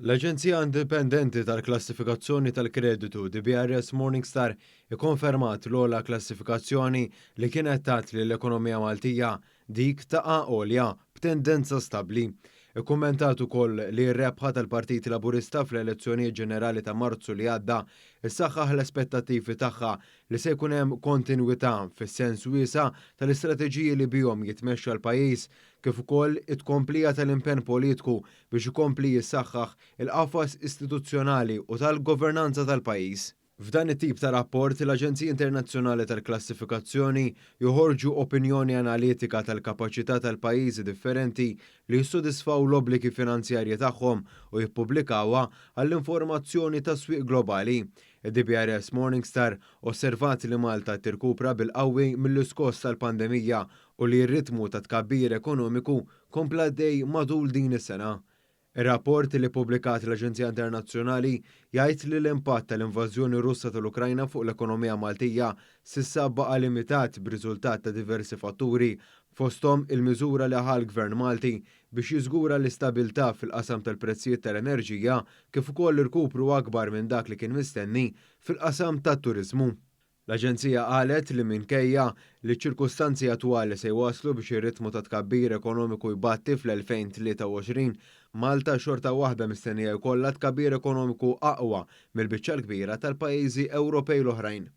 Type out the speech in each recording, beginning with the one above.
L-Aġenzija Indipendenti tal-Klassifikazzjoni tal-Kreditu DBRS Morningstar ikkonfermat l-ogħla klassifikazzjoni li kienet tat lill ekonomija Maltija dik ta' A għolja b'tendenza stabbli. Ikkummentat ukoll li r-rebħa tal-Partit Laburista fl-elezzjonijiet ġenerali ta' Marzu li għadda issaħħaħ l-aspettattivi tagħha li se jkun hemm kontinwità fis-sens wiesa' tal-istrateġiji li bihom jitmexxa l-pajjiż kif ukoll it-tkomplija tal-impenn politiku biex ikompli jissaħħaħ il-qafas istituzzjonali u tal-governanza tal-pajjiż. F'dan it-tip ta' rapport l-Aġenziji Internazzjonali tal-Klassifikazzjoni joħorġu opinjoni analitika tal-kapaċità tal-pajjiżi differenti li jissodisfaw l-obbligi finanzjarji tagħhom u jippubblikawha għall-informazzjoni tas-swieq globali. Id-DBRS Morningstar osservat li Malta tirkupra bil-qawwi mill-iskoss tal-pandemija u li r-ritmu ta' tkabbir ekonomiku kompla dej matul din is-sena. Ir-rapport li ppubblikat l-Aġenzija Internazzjonali jgħid li l-impatt tal-invażjoni Russa tal-Ukrajna fuq l-ekonomija Maltija s'issa baqa' limitat b'riżultat ta' diversi fatturi fosthom il-miżura li ħa l-Gvern Malti biex jiżgura l-istabilità fil-qasam tal-prezzijiet tal-enerġija kif ukoll irkupru akbar minn dak li kien mistenni fil-qasam tat-turiżmu. L-Aġenzija qalet li minkejja li ċ-ċirkustanzi attwali se jwasslu biex ir-ritmu ta' tkabbir ekonomiku jbatti fl-2023, Malta xorta waħda mistennija jkollha tkabbir ekonomiku aqwa mill-biċċa l-kbira tal-pajjiżi Ewropej l-oħrajn.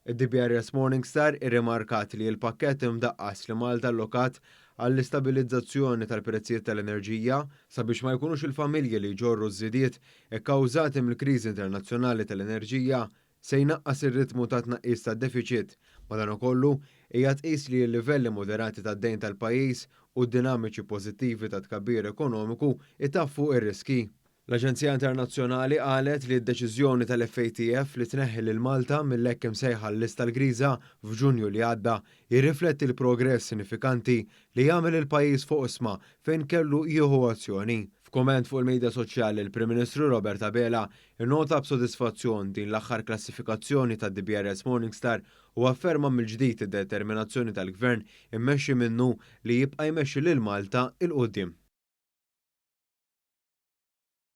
Id-DBRS Morningstar irrimarkat li l-pakkett imdaqqas li Malta allokat għall-istabilizzazzjoni tal-prezzijiet tal-enerġija sabiex ma jkunux il-familji li jġorru żidiet ikkawżati mill-kriżi internazzjonali tal-enerġija se jnaqqas ir-ritmu ta' tnaqqis tad-deficit, madankollu hija tqis li l-livelli moderati tad-dejn tal-pajjiż u d-dinamiċi pożittivi ta' tkabbir ekonomiku itaffu r-riski. L-Aġenzija Internazzjonali qalet li d-deċiżjoni tal-FATF li tneħħi lil Malta mill-hekk imsejħa l-lista l-griża f'Ġunju li għadda jirrifletti l-progress sinifikanti li jagħmel il-pajjiż fuq isma fejn kellu jieħu azzjoni. F'kumment fuq il-medja soċjali l-Prim Ministru Robert Abela innota b'sodisfazzjon din l-aħħar klassifikazzjoni tad-DBRS Morningstar u afferma mill-ġdid id-determinazzjoni tal-Gvern immexxi minnu li jibqa' jmexxi lil Malta il qudiem.